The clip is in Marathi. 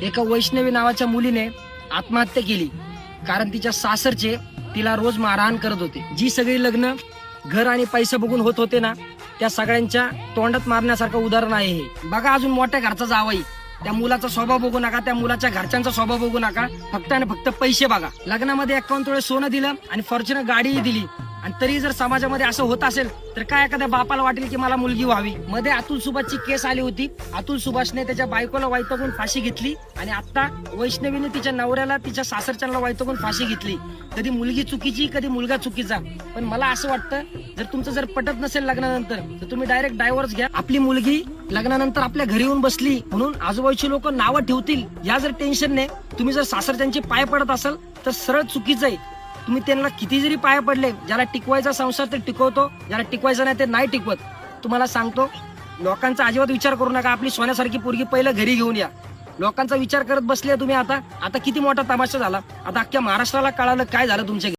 एका वैष्णवी नावाच्या मुलीने आत्महत्या केली कारण तिच्या सासरचे तिला रोज मारहाण करत होते। जी सगळी लग्न घर आणि पैसा बघून होत होते ना, त्या सगळ्यांच्या तोंडात मारण्यासारखं उदाहरण आहे हे। बघा, अजून मोठ्या घरचा जावई, त्या मुलाचा स्वभाव बघू नका, त्या मुलाच्या घरच्यांचा स्वभाव बघू नका, फक्त आणि फक्त पैसे बघा। लग्नामध्ये 51 तोळे सोनं दिलं आणि फॉर्च्युनर गाडीही दिली, आणि तरी जर समाजामध्ये असं होत असेल तर काय एखाद्या बापाला वाटेल की मला मुलगी व्हावी। मध्ये अतुल सुभाषची केस आली होती। अतुल सुभाषने त्याच्या बायकोला वैतागून फाशी घेतली आणि आता वैष्णवीने तिच्या नवऱ्याला तिच्या सासरच्यांना वैतागून फाशी घेतली। कधी मुलगी चुकीची, कधी मुलगा चुकीचा। पण मला असं वाटतं, जर तुमचं जर पटत नसेल लग्नानंतर तर तुम्ही डायरेक्ट डायव्हर्स घ्या। आपली मुलगी लग्नानंतर आपल्या घरी येऊन बसली म्हणून आजूबाजूची लोक नावं ठेवतील या जर टेन्शनने तुम्ही जर सासरच्यांचे पाय पडत असाल तर सरळ चुकीचं आहे। तुम्ही त्यांना किती जरी पाय पडले, ज्याला टिकवायचा संसार ते टिकवतो, ज्याला टिकवायचा नाही ते नाही टिकवत। तुम्हाला सांगतो, लोकांचा अजिबात विचार करू नका। आपली सोन्यासारखी पोरगी पहिलं घरी घेऊन या। लोकांचा विचार करत बसले तुम्ही। आता किती मोठा तमाशा झाला। आता अख्ख्या महाराष्ट्राला कळालं काय झालं तुमच्या